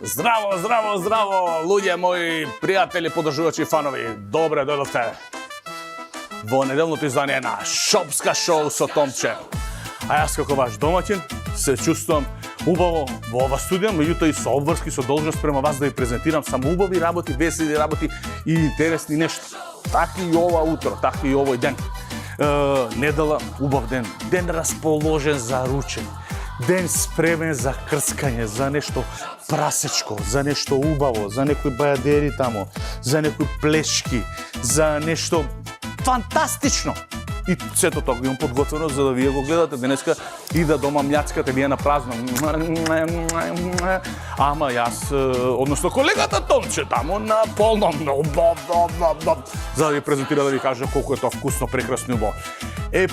Здраво, здраво, здраво, луѓе мои, пријатели, подржувачи и фанови. Добре дојдовте во неделното издание на Шопска шоу со Томче. А јас како ваш домаќин се чувствувам убаво во ова студија, меѓутоа и со обврски, со должност према вас да ви презентирам само убави работи, весели работи и интересни нешта. Така и ова утро, така и овој ден. Недела, убав ден, ден расположен за ручење. Ден спремен за крцкање, за нешто прасечко, за нешто убаво, за некои бајадери тамо, за некои плешки, за нешто фантастично. И сето тоа го имам подготвено за да вие го гледате денеска и да дома мљацкате вие на празно. Ама јас, односно колегата Томче тамо на полно, за да ви презентира, да ви кажа колку е тоа вкусно, прекрасно и убаво.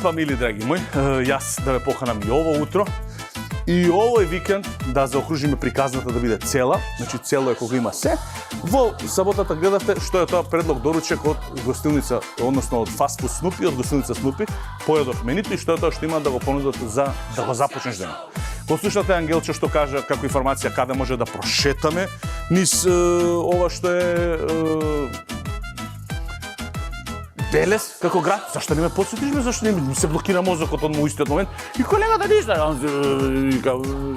Па, мили драги мои, јас да ве поканам и ово утро, и овој викенд да заокружиме приказната да биде цела, значи цело е кога има се. Во саботата гледавте што е тоа предлог доручек од гостилница, односно од фастфуд Снупи, од гостилница Снупи, поедов менито и што е тоа што има да го понудат за да го започнеш денот. Послушате Ангелче што кажа како информација каде може да прошетаме низ ова што е Велес како град. Зашто не ме потсетиш, зашто не ми се блокира мозокот од мојстиот момент. И колегата ништа,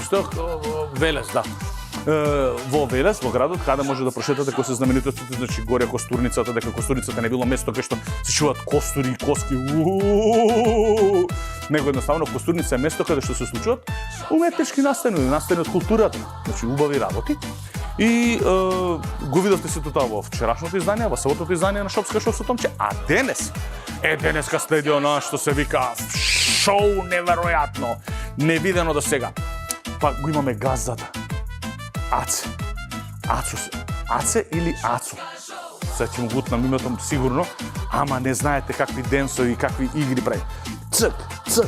што Велес, да. Во Велес, во градот, каде може да прошетате кои се знаменитостите, значи горе Костурницата, дека Костурницата не било место кај што се чуваат костури и коски. Него едноставно Костурница е место каде што се случуваат уметнички настани, настани од културата, значи убави работи. И го видовте сето тоа во вчерашното издание, во саботното издание на Шопска шоу со Томче, а денес, денеска следи она што се вика шоу неверојатно, невидено до сега. Па го имаме газдата. Аце. Аце или Ацо. Сега ќе му гутнам името сигурно, ама не знаете какви денсови и какви игри прави. Цк, цк,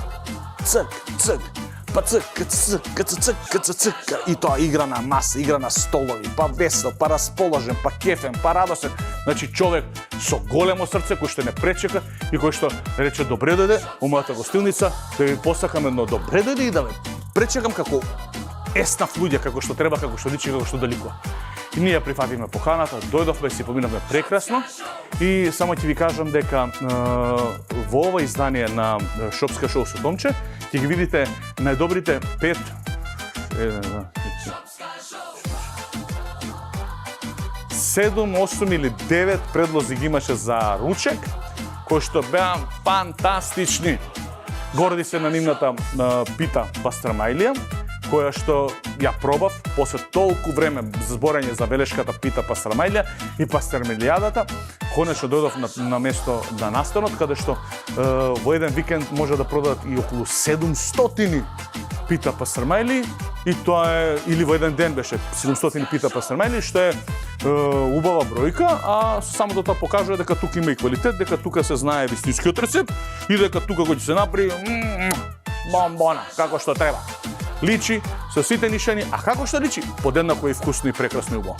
цк, цк. Па цк, цк, цк, цк, цк, и тоа игра на маса, игра на столови, па весел, па расположен, па кефен, па радосен. Значи човек со големо срце кој што не пречека и кој што рече добре дојде у мојата гостилница, да ви посакам едно добре дојде и да ве пречекам како еснав луѓе, како што треба, како што личи, како што далеко. И ние прифативме поканата, дојдовме, си поминавме прекрасно и само ќе ви кажам дека во ова издание на Шопска шоу со Томче ќе ги видите најдобрите 5 7, 8 или 9 предлози ги имаше за ручек, кои што беа фантастични. Горди се на нивната пита пастрамајлија, која што ја пробав после толку време за зборење за белешката пита пастрамајлија и пастрамајлијадата. Конечно дојдов на место на настанот, каде што во еден викенд може да продадат и околу 700 пита пастрамајли, и тоа е, или во еден ден беше 700 пита пастрамајли, што е убава бројка, а само да тоа покажува дека тука има и квалитет, дека тука се знае вистинскиот рецепт и дека тука го ќе се направи бомбона, како што треба. Личи со сите нишани, а како што личи? Подеднако и вкусно и прекрасно и убаво.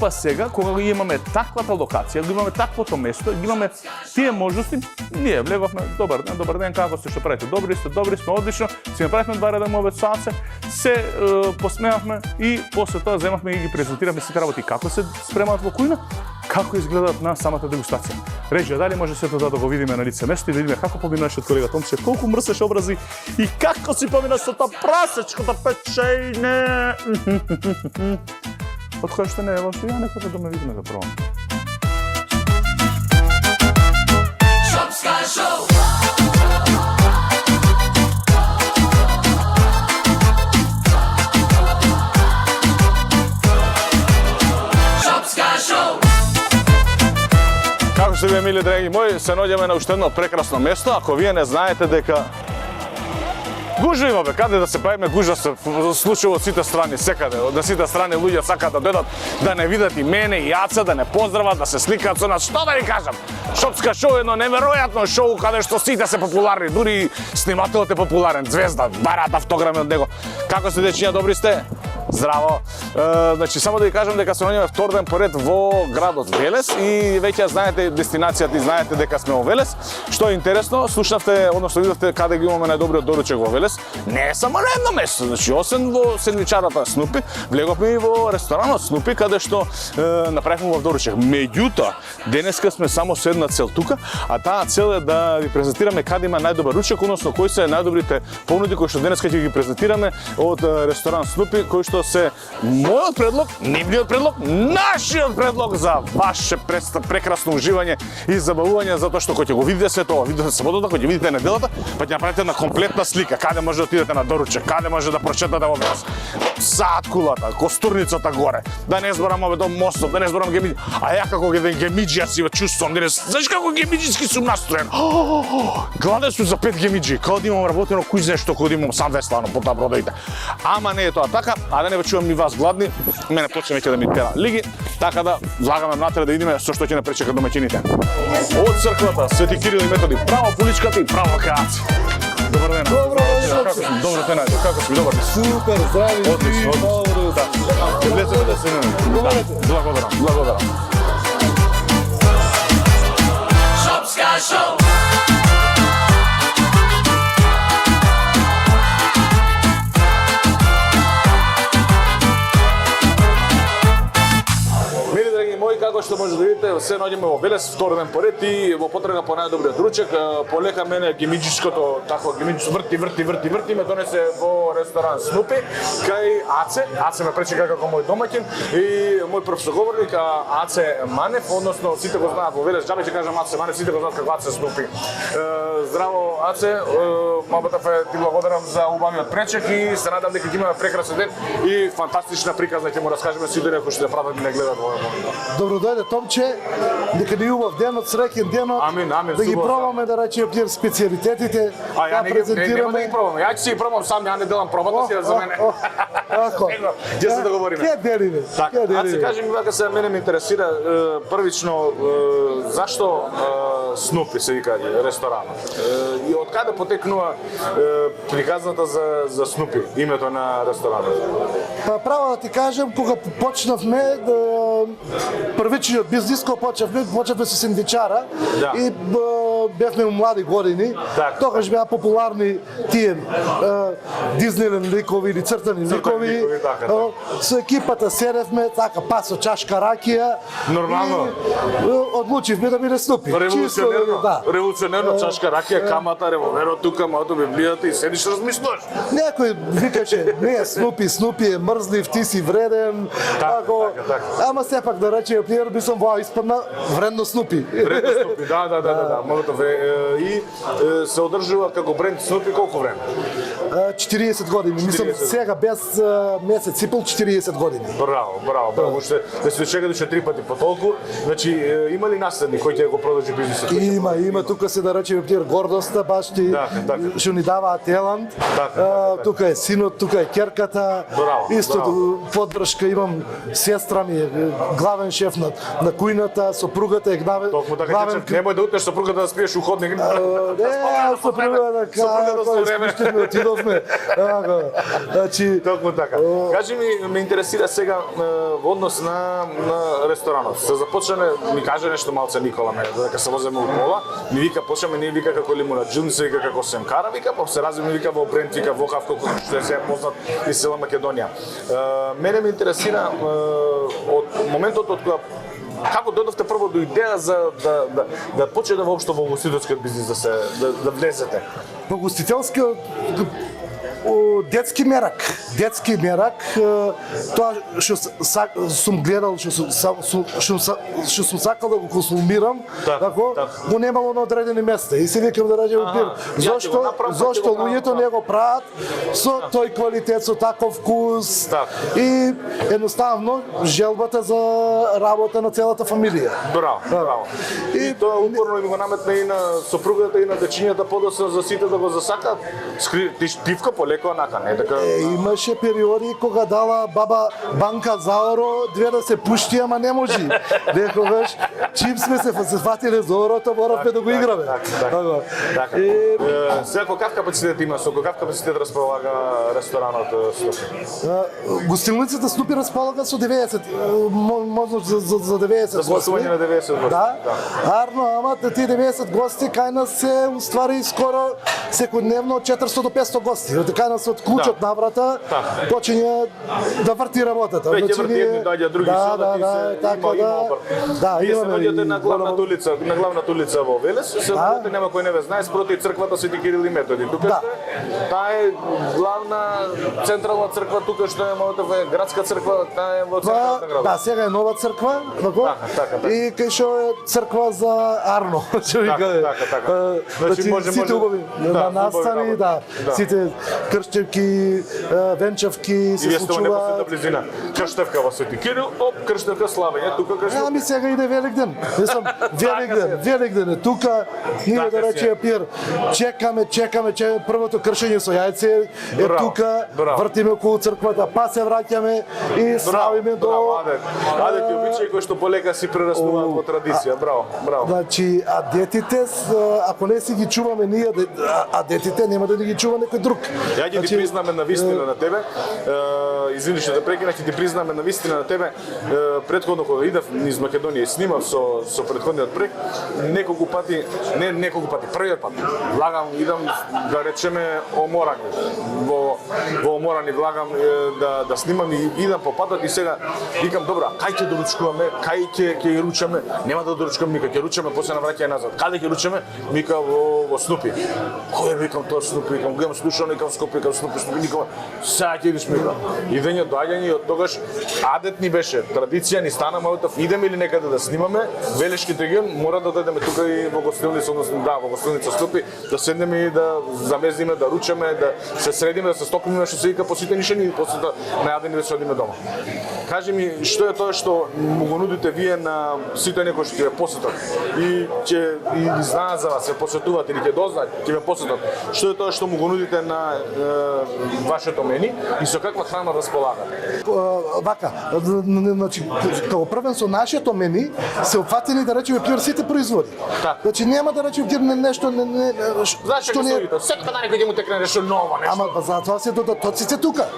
Па сега, кога го имаме таквата локација, го имаме таквото место, ги имаме тие можности, ние влеговме, добар ден, како сте, што правите? Добри сме, одлично, си направивме 2 реден обед со Аце, се посмеавме и после тоа земавме и ги презентиравме сите работи, како се спремаат во кујна, како изгледаат на самата дегустација. Режија, дали може сето тоа да го видиме на лице место и да видиме како помина нашиот колега Томче, колку мрсеш образи и како си помина со тоа прасечкото печење. Од која што не е лошо, ја некако да ме видиме да пробам. Шопска шоу! Шопска шоу! Како се вие, мили драги мои, се наоѓаме на уште едно прекрасно место. Ако вие не знаете дека гужва има, бе, каде да се правиме гужва се случува од сите страни, секаде, од сите страни луѓе сакаат да дојдат, да не видат и мене и Аца, да не поздрават, да се сликаат со нас. Што да ви кажам? Шопска шоу е едно неверојатно шоу каде што сите се популарни, дури снимателот е популарен, звезда, бараат автограми од него. Како сте, дечиња, добри сте? Здраво. Значи само да ви кажам дека се наоѓаме втор ден поред во градот Велес и веќе знаете дестинацијата и знаете дека сме во Велес. Што е интересно, слушнавте, односно видовте каде ги имаме најдобриот доручек во Велес. Не е само на едно место, значи освен во сендвичарата Снупи, влеговме и во ресторанот Снупи каде што направивме во доручек. Меѓутоа, денеска сме само со една цел тука, а таа цел е да ви презентираме каде има најдобар ручек, односно кои се најдобрите понуди кои што денеска ќе ги презентираме од ресторан Снупи, кои што се мојот предлог, нивниот предлог, нашиот предлог за ваше прекрасно уживање и забавување, затоа што кога ќе го видите се тоа, видите саботата, кога ќе видите неделата, па ќе направите една комплетна слика, каде може да отидете на доручек, каде може да прочетате во Велес. Саат кулата, костурницата горе, да не зборам овде до мостот, да не зборам гемиџи. А ја како гемиџи, јас си чувствувам денес, знаеш како гемиџиски сум настроен. Гладен сум за 5 гемиџи, како да имам работено кој знае што, кога да имам сам веслано по таа бродоите. Ама не е тоа така, а да не ве чувам ни вас гладни, мене почне веќе да ми пера лиги, така да влагаме внатре да видиме со што ќе не пречекат домаќините. Од црквата Свети Кирил и Методи, право по уличката и право кај Аци. Добар ден. Добро те најдов. Како си? Добар. Супер, здрави. Одлично. Добро. Ќе влеземе да се немаме. Благодарам. Благодарам. Шопска шоу. Како што може да видите, се наоѓаме во Велес втор ден поред и во потрага по најдобриот ручек. Полека мене гемиџиското, такво гемиџиско врти ме донесе во ресторан Снупи кај Аце. Аце ме пречека како мој домаќин и мој прв соговорник Аце Манев, односно сите го знаат во Велес, џабе ќе кажам Аце Манев, сите го знаат како Аце Снупи. Здраво Аце, мабатафе ти благодарам за убавиот пречек и се надам дека ќе имаме прекрасен ден и фантастична приказна ќе му раскажеме сите кои ќе пратат и не гледат во момент. Добро дојде Томче, нека ни убав денот, среќен денот. Амин, да ги пробаме да речеме пир специјалитетите, да презентираме. Нема да ги пробаме. Ја ќе си ги пробам сам, ја не делам пробата си за мене. Ако. Ќе се договориме. Ке деливе. Така, а се кажи ми вака се мене ме интересира првично зашто Снупи се вика ресторанот. И од каде потекнува приказната за Снупи, името на ресторанот? Па право да ти кажам, кога почнавме првичниот бизнис кој почнавме со сендвичара и бевме млади години. Тогаш беа популарни тие Диснейлен ликови или цртани ликови. Со екипата седевме така па со чашка ракија. Нормално. Одлучивме да биде Снупи. Револуционерно чашка ракија, камата, револверот тука, малото библијата и седиш размислуваш. Некој викаше, не е Снупи е мрзлив, ти си вреден. Ама сепак да речеме, пиер би сум во испадна вредно Снупи. Вредно Снупи, да. И се одржува како бренд Снупи колку време? 40 години. Мислам сега без месец и пол 40 години. Браво. Уште да се чека да 3 пати по толку. Значи има ли наследник кој ќе го продолжи бизнисот? Има тука се да речеме пиер гордоста баш ти што ни даваа Теланд. Тука е синот, тука е керката. Исто поддршка имам сестра ми главен шеф на кујната, сопругата е главен. Немој да утнеш сопругата да спиеш у ходник. Не, сопругата како отидовме. Значи токму така. Кажи ми интересира сега во однос на ресторанот. Се започнале, ми каже нешто малце Никола мене, дека се воземе у кола, ми вика почнеме, не вика како лимуна джун, се вика како семкара, вика, па се развиме вика во бренд, вика во Хавко, што е сега познат из села Македонија. Мене ме интересира од моментот од кога како дојдовте прво до идеја за да почнете воопшто во ugostителскиот бизнис да влезете? Во ugostителскиот детски мерак, тоа што сум гледал, што сум сакал да го консумирам, тако го немало на одредени места и се викам да речем зошто луѓето не го прават со тој квалитет, со таков вкус и едноставно желбата за работа на целата фамилија. Браво. И тоа упорно им го наметна и на сопругата и на дечињата подоцна за сите да го засакаат. Пивка, полеко онака, не така. Имаше периоди кога дала баба банка заоро, две да се пушти, ама не можи. Некогаш чим сме се фатиле за орото, моравме да го играме. Така. Сега какав капацитет има, со какав капацитет располага ресторанот Снупи? Гостилницата Снупи располага со 90, можност за 90 За гости. смесување на 90 гости. Да. Арно, ама тие 90 гости кај нас се уствари скоро секојдневно од 400 до 500 гости. Кај нас од клучот на врата почиња да врти работата. Веќе врти едни доаѓа, други содати се, има обрт. Вие се доаѓате на главната улица во Велес, се доаѓате, нема кој не ве знае, спроти црквата Свети Кирил и Методи. Тука сте, таа е главна централна црква, тука што е малата градска црква, таа е во центарот на градот. Да, сега е нова црква, Така. и кај што е црква за Арно, што вика. Така. Значи може сите убави на настани, сите крштевки, венчавки се случува. И вие сте во непосредна близина. Крштевка во Свети Кирил, крштевка Славење, тука крштевка. Ами сега иде Великден. Мислам, Великден е тука. Ние да речеме пир, чекаме првото кршење со јајце е тука. Вртиме околу црквата, па се враќаме и славиме до Аде ти обичаи кои што полека си прерастуваат во традиција. Браво. Значи, а детите, ако не си ги чуваме ние, а детите нема да ги чува некој друг. Ја ќе ти признаме на вистина на тебе. Извини што те прекинав, ќе ти признаме на вистина на тебе. Претходно кога идев низ Македонија и снимав со претходниот проект, неколку пати, првиот пат, влагам, идам да речеме Оморани. Во Оморани влагам да снимам и идам по патот и сега викам добро, кај ќе доручкуваме, кај ќе ручаме, нема да доручкам никај, ќе ручаме после на враќање назад. Каде ќе ручаме? Вика во Снупи. Кој викам тоа Снупи, викам гледам слушано, викам Скопје, викам Снупи, никога. Сега ќе идеш мика. И дењот доаѓање и од тогаш адет ни беше, традиција ни стана малку, идеме или некаде да снимаме, Велешки регион мора да дојдеме тука и во гостилница, односно во гостилница Снупи, да седнеме и да замезиме, да ручаме, да се средиме, да се стокнеме, што се вика по сите нишани и после најадени да се одиме дома. Кажи ми, што е тоа што му го нудите вие на сите некои што ќе ве посетат и ќе знаат за вас, се посетуваат или ќе дознаат, ќе ве посетат. Што е тоа што му го нудите на вашето мени и со каква храна располагате? Вака, значи како првен со нашето мени се опфатени да речеме пир сите производи. Значи нема да речеме пир нешто Знаеш што не секој ден некој ќе му текне нешто ново, нешто. Ама за тоа се дотоците тука.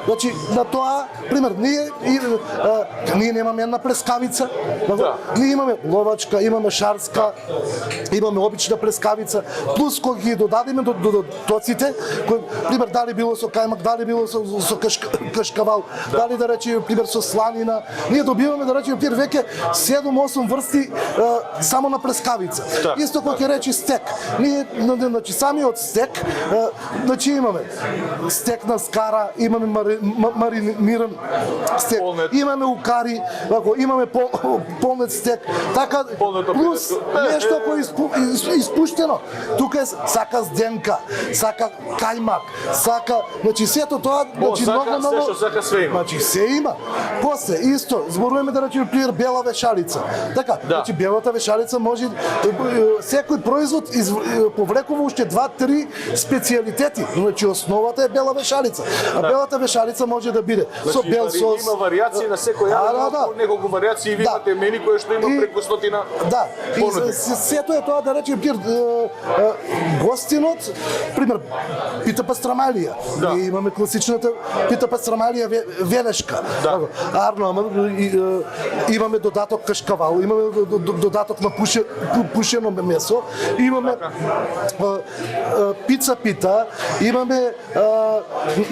Значи на тоа, пример, ние немаме една плескавица. Ние имаме ловачка, имаме шарска, имаме обична плескавица, плюс кога ги додадеме до тоците, кој пример дали било со кајмак, дали било со кашкавал, дали да речеме пример со сланина, ние добиваме да речеме пир веќе 7-8 врсти само на плескавица. Исто кога ќе речи стек. Ние значи самиот стек, значи имаме стек на скара, имаме мариниран стек, имаме укари, имаме полнет стек, така плюс нешто кој испуштено. Тука е сака зденка, сака кајмак, сака, значи сето тоа, значи многу значи се има. После исто зборуваме да речеме пример бела вешалица. Така, значи белата вешалица може секој производ повлекува уште 2-3 специјалитети. Значи основата е бела вешалица. А белата вешалица може да биде со бел сос. Има варијации на секој јаден, неколку варијации ви имате мени кои што има преку 100 понуди. Сето е тоа да речеме пир гостинот, пример пита пастрамалија. Ние имаме класичната пита пастрамалија велешка. Арно, имаме додаток кашкавал, имаме додаток на пушено месо, имаме пица пита, имаме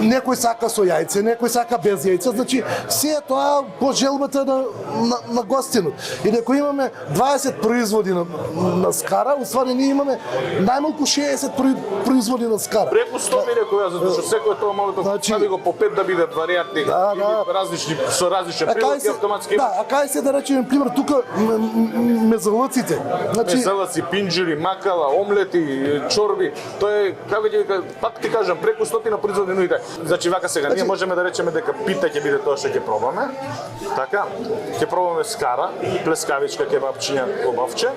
некој сака со јајце, некој сака без јајце, значи се тоа по желбата на гостинот. И некој имаме 20 производи на скара, уствари ние имаме најмалку 60 производи на скара. Преку 100 ми рекој јас, затоа што секој тоа може да стави го по 5 да биде варијанти, различни со различни прилози автоматски. Да, а кај се да речеме пример тука мезалците. Значи мезалци, пинџири, макала, омлети, чорби, тоа е како ќе пак ти кажам преку 100 производи нуите. Значи вака сега ние можеме да речеме дека пита ќе биде тоа што ќе пробаме. Така, ќе пробаме скара, плескавичка, кебапчиња, кобавче.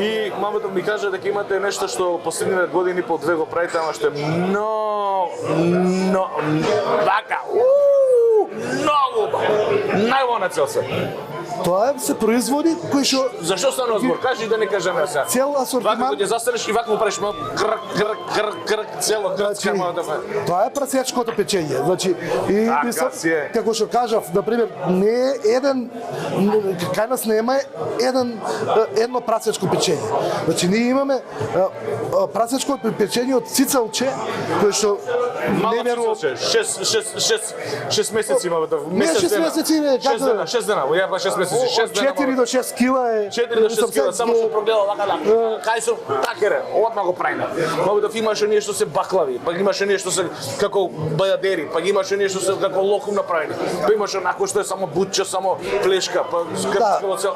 И мамата ми кажа дека имате нешто што последниве години по две го правите, ама што што е вака, многу, најубаво на цел се. Тоа се производи кои што Зашо стана збор? Кажи да не кажеме сега. Цел Вака асортиман. кога ќе застанеш и вака му правиш крк, цело крцка мора да фе. Тоа е прасечкото печење. Значи и Така мислам, си е. како што кажав, на пример, не е кај нас нема едно прасечко печење. Значи ние имаме прасечко печење од цицалче кој што Мало не верувам. 6 месеци има да Не 6 месеци, не, како 6 дена, ја па 6 месеци, 6 дена. 4 до 6 кила е. 4 до 6 кила, само што прогледа вака да. Кај сум такере, одма го правиме. Могу да имаше нешто се баклави, па имаше нешто се како бајадери, па имаше нешто се како локум направени. Па имаше онако што е само бутче, само плешка, па скрцкало цел.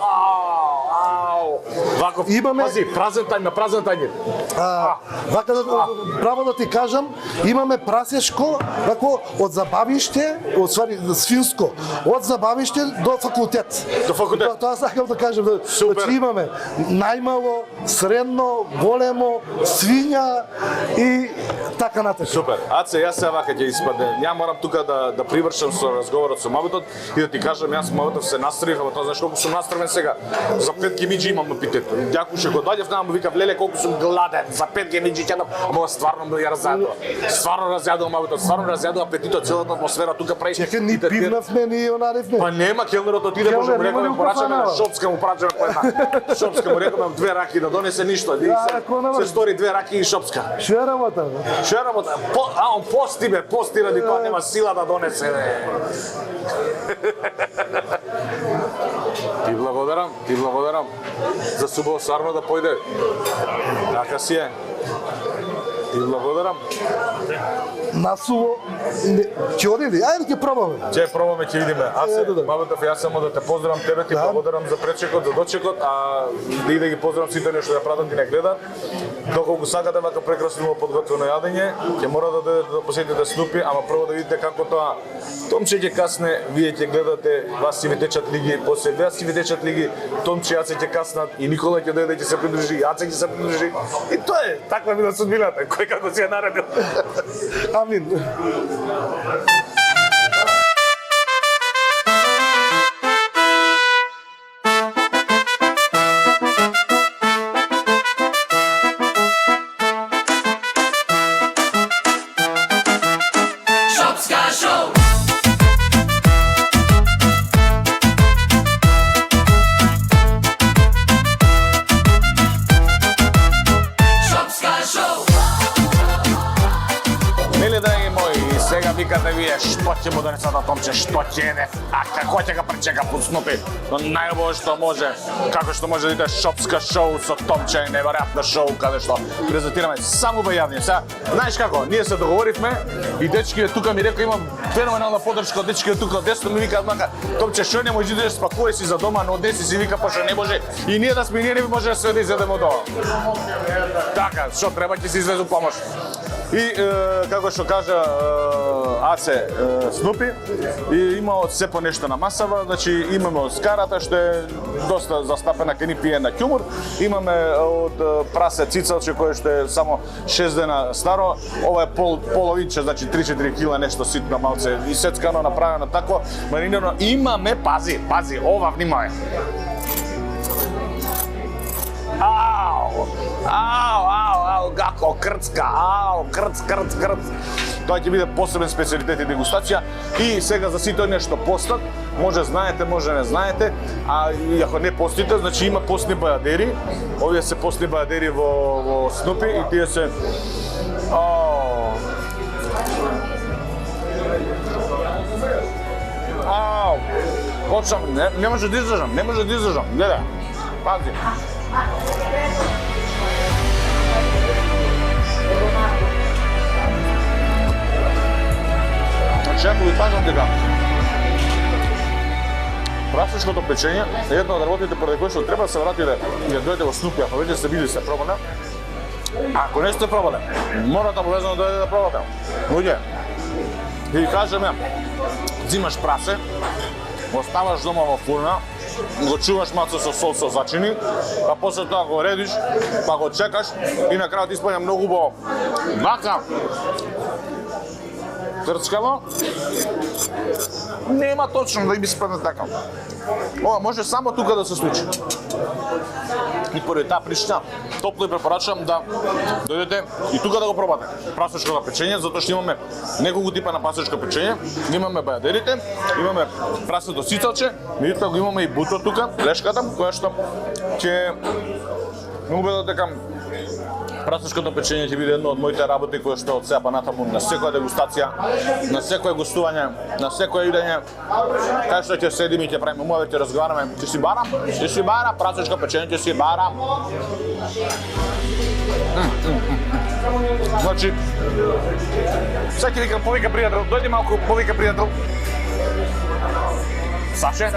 Вако, Имаме- пази, празен тајме. Вака право да ти кажам, имаме прасешко вако од забавиште, одствари свинско, од забавиште до факултет. До факултет. Тоа сакам да кажам, Супер. значи имаме најмало, средно, големо, свиња и така натаму. Супер. Аце, јас се вака ќе испадне. Ја морам тука да привршам со разговорот со мабитот и да ти кажам, јас мабитот се настроив, ама тоа знаеш колку сум настроен сега. За 5 гемиџи имам на питето. Дјакуше го доаѓав нама му викав леле колку сум гладен. За 5 гемиџи ќе ама стварно ме ја разјадува. Стварно разјадува мабитот, стварно разјадува апетитот, целата атмосфера тука прави. Чекај, ни пивнавме, ни онаривме. Па нема, келнерот отиде, може му Келнер, рекаме нема ли порачаме на укафанава? Шопска, му порачаме по една. Шопска му рекаме 2 раки да донесе ништо. И ако нема- се стори 2 раки и Шопска. Што е работа? Бе? Што е работа? Он пости бе, пости ради тоа нема сила да донесе бе. Ти благодарам. За субосарно да појде. Така си е. Ти благодарам. Насуво, ќе оди ли? Ајде ќе пробаме. Ќе пробаме, ќе видиме. Ето да. Мабитов, јас само да те поздравам тебе, ти Да. благодарам за пречекот, за дочекот, а и да ги поздравам сите што ја пратат и не гледат. Доколку сакате вака прекрасно подготвено јадење, ќе мора да дойдете да посетите Снупи, ама прво да видите како тоа Томче ќе касне, вие ќе гледате, вас си ви течат лиги, после вас си ви течат лиги, Томче Јаце ќе каснат и Никола ќе дојде ќе се придружи, Јаце ќе се придружи. И тоа е, таква била судбината, кој како си ја наредил. Амин. Shopska Show. Shopska Show. Мили драги мои, и сега викате вие што ќе му донесат на Томче, што ќе еде, а како ќе га пречека под Снупи. Но најубаво што може, како што може да иде Шопска шоу со Томче, неверојатно шоу каде што презентираме само бајавни. Сега, знаеш како, ние се договоривме и дечки тука ми рекоа имам феноменална поддршка од дечки тука десно ми викаат мака Томче што не може да идеш спакувај си за дома, но одеси си вика пошто не може и ние да сме ние не може да се да изедеме од ова. Така, што треба ќе се извезу помош. И како што кажа Аце Снупи, и има од се по нешто на масава, значи имаме од скарата што е доста застапена кај ни пие на ќумур, имаме од прасе цицалче кое што е само 6 дена старо, ова е половинче, значи 3-4 кила нешто ситно малце и сецкано направено тако, маринирано, имаме, пази, ова внимавај. Ау, гако, крцка, крц. Тоа ќе биде посебен специјалитет и дегустација. И сега за сите оние што постат, може знаете, може не знаете, а и ако не постите, значи има постни бајадери. Овие се постни бајадери во Снупи и тие се почнам, не може да издржам, гледај, пази. Значи, ако ви кажам дека прасечкото печење е една од работите преди кои што треба да се врати да дојде во Снупи, ако веќе сте били се пробале. Ако не сте пробале, морате обовезано да дојдете да пробате. Луѓе, и кажеме, взимаш прасе, го ставаш дома во фурна, го чуваш малку со сол со зачини, па после тоа го редиш, па го чекаш и на крајот испаѓа многу убаво. Вака трчкаво, нема точно да им испадне така. Ова може само тука да се случи. И поради таа причина, топло и препорачувам да дојдете и тука да го пробате прасечкото печење, затоа што имаме неколку типа на прасечко печење. Имаме бајадерите, имаме прасето сицалче, меѓутоа го имаме и бутро тука, лешката, која што ќе ме убедат дека прасечкото печење ќе биде едно од моите работи кои што од сега па натаму на секоја дегустација, на секое гостување, на секое идење, кај што ќе седиме и ќе правиме умови, ќе разговараме, ќе си бара прасечко печење, ќе си бара. Значи, сега ќе викам, повика пријател, дојди малку, повика пријател. Саше?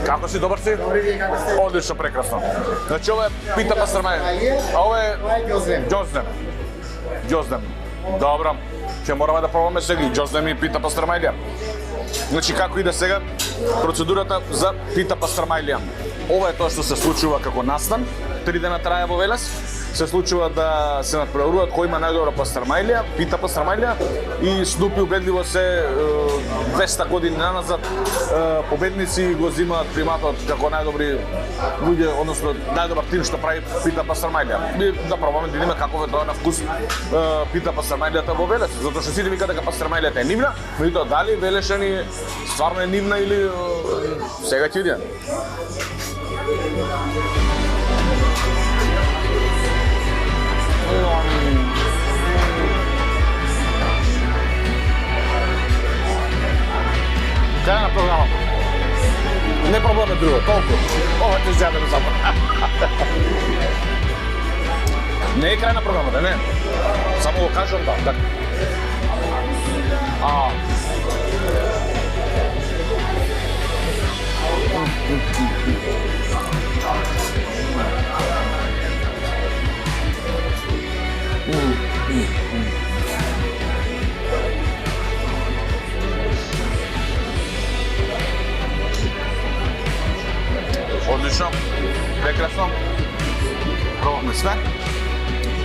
Како си, добар си? Добри, вие како сте? Одлично, прекрасно. Значи, ова е пита пастрмајлија, а ова е ѓоздем. Добро. Ќе мораме да пробаме сега и ѓоздем и пита пастрмајлија. Значи, како иде сега процедурата за пита пастрмајлија? Ова е тоа што се случува како настан, 3 дена трае во Велес. Се случува да се надпреваруваат кој има најдобра пастрмајлија, пита пастрмајлија и Снупи убедливо се 200 години наназад победници го земаат приматот како најдобри луѓе, односно најдобар тим што прави пита пастрмајлија. И да пробаме да видиме каков е тоа на вкус пита пастрмајлијата во Велес, затоа што сите викаат дека пастрмајлијата е нивна, меѓутоа дали велешани стварно е нивна или сега ќе видиме. Крај на програмата. Не пробуваме друго, толку. Ова ќе изјадеме само. Не е крај на програмата, не. Само го кажам да, така. Одлично, прекрасно. Пробавме све.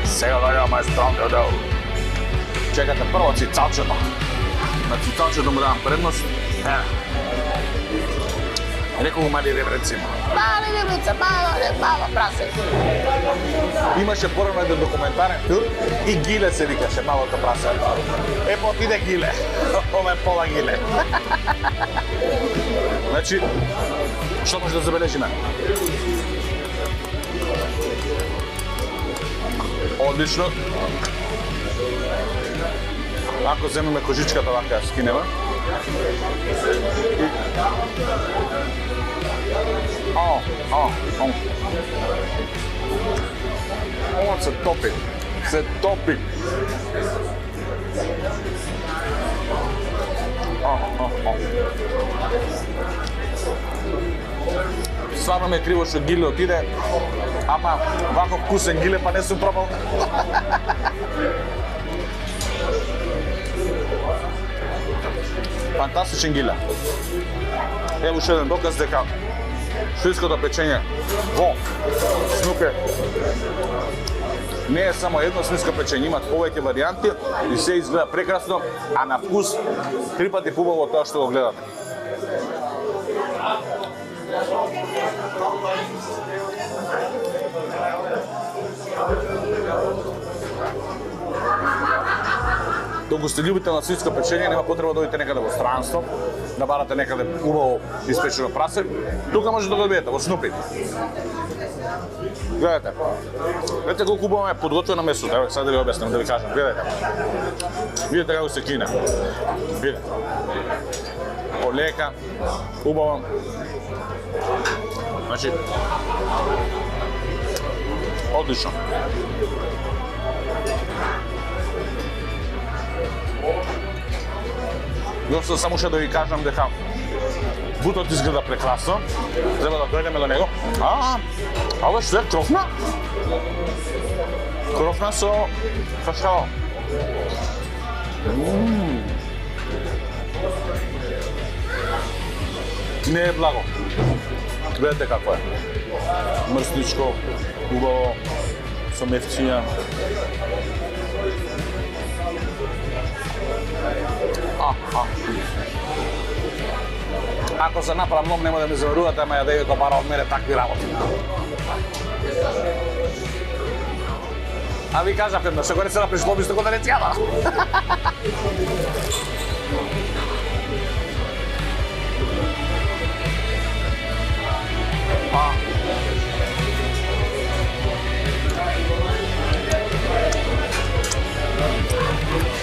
Сега дојава мајстронскиот дел. Чекате прво цицалчето. На цицалчето му давам предност. Неколку мали ребреци. Мали ребрица, мало прасе. Имаше порано еден документарен филм и Гиле се викаше, малото прасе. Епо иде Гиле. Ова е пола Гиле. Значи, што може да забележиме? Одлично. Ако земеме кожичката вака ја скинеме. Ова се топи. Се топи. Стварно ме е криво што Гиле отиде, ама вако вкусен Гиле па не сум пробал. Фантастичен Гиле. Ево уште еден доказ дека свинското печење во Снупи не е само едно свинско печење, имат повеќе варијанти и се изгледа прекрасно, а на вкус 3 пати побаво тоа што го гледате. Докато сте љубител на свинско печење, нема потреба да одите некаде во странство, да барате некаде убаво испечено прасе. Тука може да го добиете во Снупи. Гледате. Гледате колку убаво е подготвено месото. Ево сега да ви објаснам, да ви кажам. Гледате. Видите како се кине. Видите. Полека, убаво. Значи, одлично. Јоста само ше да ви кажам дека бутот изгледа прекрасно. Треба да дојдеме до него. Ова што е крофна? Крофна со кашкао. Не е благо. Гледате какво е. Мрсничко, убаво, со мефција. Ако се направам лом, нема да ме заверувате, ама ја Девито бара од мене такви работи. А ви кажавте, да се горе се напришло, би сте го да не цјада.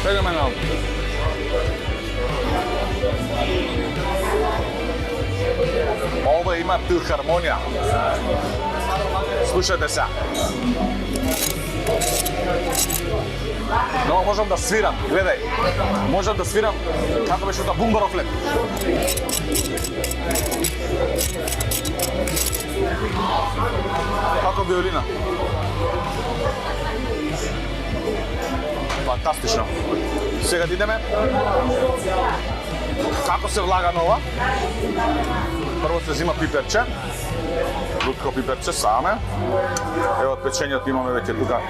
Феноменално. Ова има филхармонија. Слушајте се. Но можам да свирам, гледај. Можам да свирам како беше та бумбаров леп. Како виолина. Фантастично. Сега да идеме. Како се влага нова? Прво се взима пиперче. Лутко пиперче саме. Ево од печењето имаме веќе тука.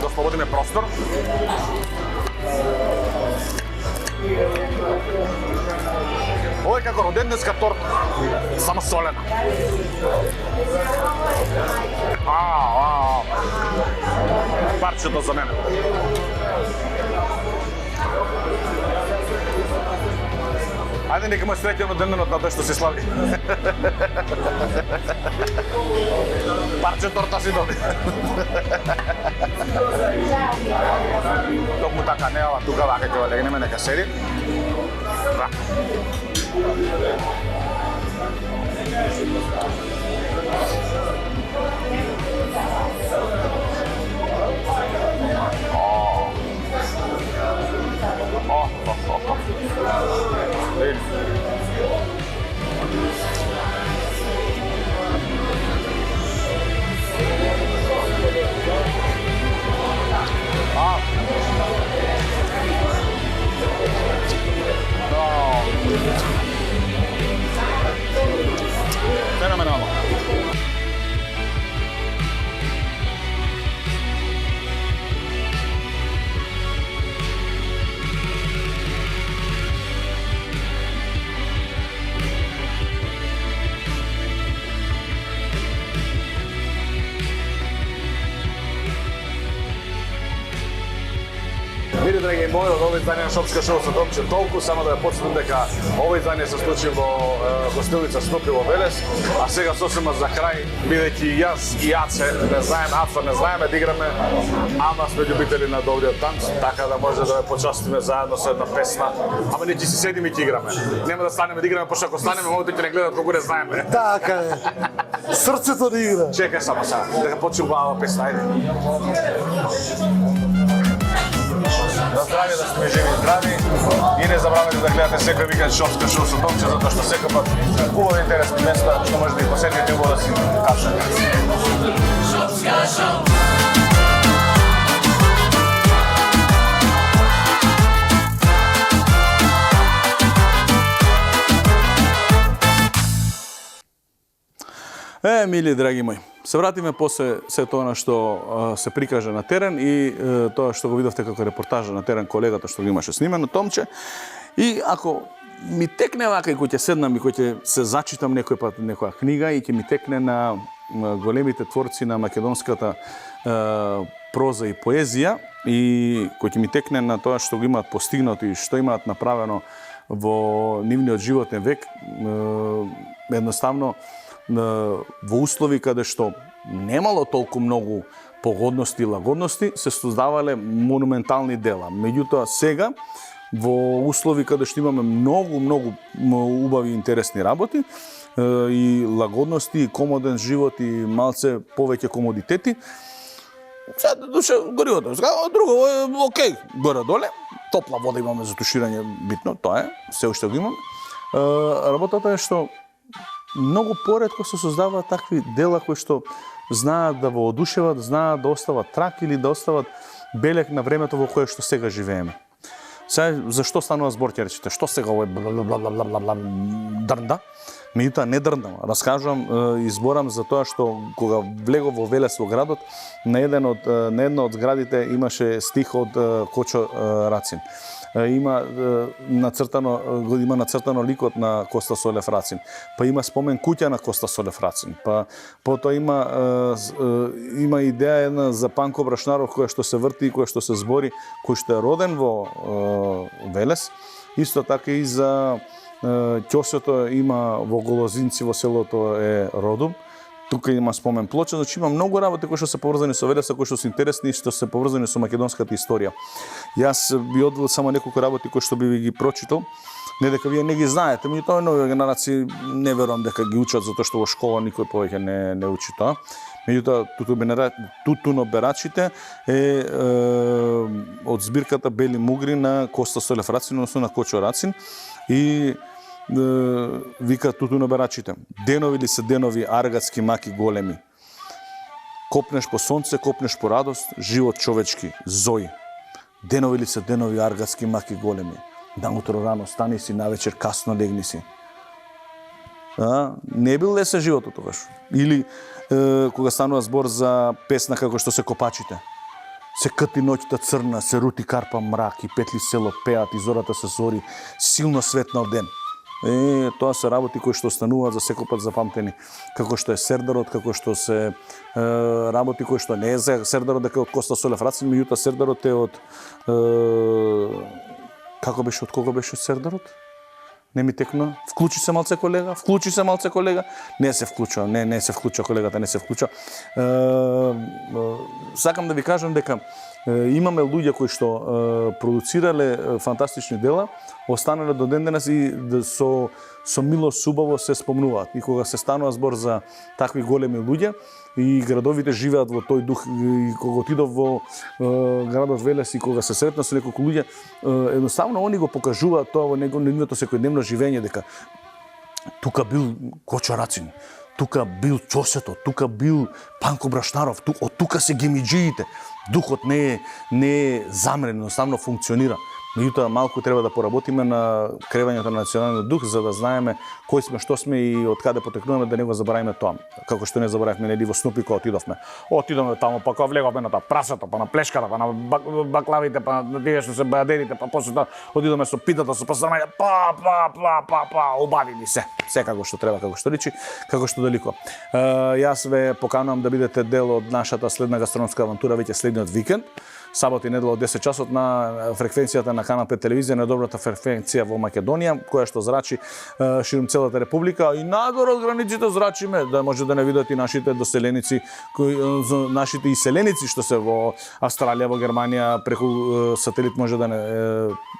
Да ослободиме простор. Ова е како роденденска торта, само солена. Парчето за мене. Ајде нека му е среќен од денденот на тој што се слави. Парче торта си доби. Токму така, не ова тука вака ќе го легнеме, нека седи. Fenomenalno. Мири, драги мои, од овој издание на Шопска шоу со Томче толку, само да ја подсетам дека овој издание се случи во гостилница Снопи во Велес, а сега сосема за крај, бидејќи јас и Аце не знаеме, Аца не знаеме да играме, ама сме љубители на добриот танц, така да може да ве почастиме заедно со една песна, ама ние ќе си седиме и ќе играме. Нема да станеме да играме, пошто ако станеме, моите ќе не гледат колку не знаеме. Така е. Срцето да игра. Чекај само сега, дека почне убава песна, ајде. На здравје, да сме живи и здрави и не забравяйте да гледате секој викенд Шопска шоу со Томче, затоа што секој пат убави интересни места што може да ги посетите и убаво да си качнете. Шопска шоу. Мили, драги мои, се вратиме после се тоа што се прикажа на терен и тоа што го видовте како репортажа на терен колегата што го имаше снимено, Томче. И ако ми текне вака и кој ќе седнам и кој ќе се зачитам некој пат некоја книга и ќе ми текне на големите творци на македонската проза и поезија и кој ќе ми текне на тоа што го имаат постигнато и што имаат направено во нивниот животен век, едноставно во услови каде што немало толку многу погодности и лагодности, се создавале монументални дела. Меѓутоа сега, во услови каде што имаме многу убави и интересни работи, и лагодности, и комоден живот, и малце повеќе комодитети, сега душе горивото, друго е окей, горе-доле, топла вода имаме за туширање, битно, тоа е, се уште го имам. Работата е што многу поретко се создаваат такви дела кои што знаат да воодушеват, знаат да остават трак или да остават белег на времето во кое што сега живееме. Сега, зашто станува збор, ќе речете, што сега овој дрнда? Меѓутоа не дрднам, раскажувам и зборам за тоа што кога влегов во Велес во градот, на една од зградите имаше стих од Кочо Рацин. Има нацртано ликот на Коста Солев Рацин. Па има спомен куќа на Коста Солев Рацин. Па потоа има идеја една за Панко Брашнаров која што се врти и која што се збори, кој што е роден во Велес. Исто така и за ќосето има во Голозинци во селото е родом. Тука има спомен плоча, значи има многу работи кои што се поврзани со Велеса, кои што се интересни и што се поврзани со македонската историја. Јас би одвел само неколку работи кои што би ги прочитал. Не дека вие не ги знаете, меѓутоа нови генерации не верувам дека ги учат затоа што во школа никој повеќе не учи тоа. Меѓутоа Тутуноберачите е од збирката Бели мугри на Коста Солев Рацин, односно на Кочо Рацин и вика Тутуноберачите. Денови ли се денови аргатски маки големи. Копнеш по сонце, копнеш по радост, живот човечки, зои. Денови ли се денови аргатски маки големи. Наутро рано стани си, навечер касно легни си. Не бил лесен животот тогаш. Или кога станува збор за песна како што се Копачите. Се кати ноќта црна, се рути карпа мрак и петли село пеат и зората се зори, силно светнал ден. Тоа се работи кои што остануваат за секој пат запамтени. Како што е Сердарот, како што се работи кои што не е за Сердарот дека од Коста Солев Рацин, меѓутоа Сердарот е од како беше, од кого беше Сердарот? Не ми текна. Вклучи се малце колега. Не се вклучува, не се вклучува колегата, не се вклучува. Сакам да ви кажам дека имаме луѓе кои што продуцирале фантастични дела, останале до ден денес и со милост убаво се спомнуваат. И кога се станува збор за такви големи луѓе и градовите живеат во тој дух, и кога отидов во градот Велес и кога се сретна со неколку луѓе, едноставно они го покажуваат тоа во нивното секојдневно живење, дека тука бил Кочо Рацин, тука бил ќосето, тука бил Панко Брашнаров, од тука се гемиџиите. Духот не е замрен, едноставно функционира. Меѓутоа малку треба да поработиме на кревањето на националниот дух за да знаеме кои сме, што сме и од каде потекнуваме, да не го забораваме тоа. Како што не заборавме нели во Снупи кога отидовме. Отидовме таму, па кога влеговме на таа прасето, па на плешката, па на баклавите, па на тие што се бајадерите, па после тоа отидовме со питата, со пасармања, убави ни се. Се како што треба, како што личи, како што долико. Јас ве поканувам да бидете дел од нашата следна гастрономска авантура веќе следниот викенд. Сабота и недела од 10 часот на фреквенцијата на Канал 5 телевизија, најдобрата фреквенција во Македонија, која што зрачи ширум целата република и надвор од границите зрачиме, да може да не видат и нашите доселеници, нашите иселеници што се во Австралија, во Германија, преку сателит може да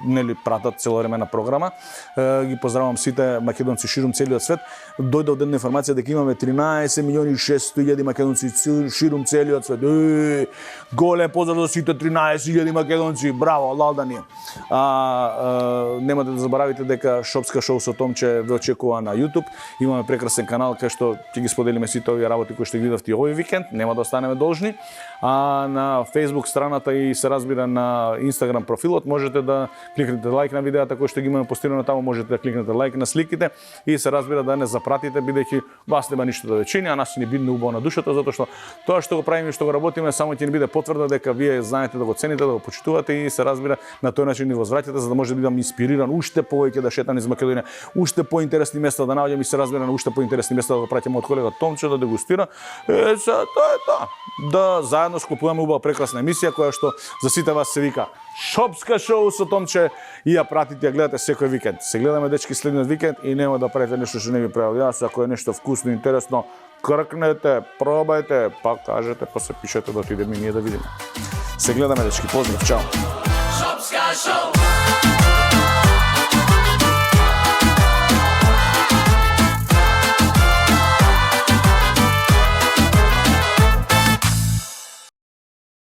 нели пратат целовремена програма. Ги поздравувам сите македонци ширум целиот свет. Дојде од една информација дека имаме 13.600.000 македонци ширум целиот свет. Голем поздрав за сите 13.000 македонци, браво, лалдани. Немате да заборавите дека Шопска шоу со Томче ве очекува на YouTube. Имаме прекрасен канал кај што ќе ги споделиме сите овие работи кои што ги видовте овој викенд, нема да останеме должни. На Facebook страната и се разбира на Instagram профилот можете да кликнете лайк на видеата кои што ги имаме постирано таму, можете да кликнете лайк на сликите и се разбира да не запратите бидејќи вас нема ништо да ве чини, а нас ни бидне убаво на душата затоа што тоа што го правиме и што го работиме само ќе ни биде потврда дека вие знаете да го цените, да го почитувате и се разбира на тој начин ни возвраќате за да може да бидам инспириран уште повеќе да шетам из Македонија, уште поинтересни места да наоѓам и се разбира на уште поинтересни места да го праќам од колега Томче да дегустира. Тоа е тоа. Да заедно склопуваме убава прекрасна емисија која што за сите вас се вика Шопска шоу со Томче и ја пратите, ја гледате секој викенд. Се гледаме дечки следниот викенд и нема да правите нешто што не ви правил јас, ако е нешто вкусно, интересно, кркнете, пробајте, па кажете, па се пишете да отидеме ние да видиме. Се гледаме дечки, поздрав, чао. Шопска шоу.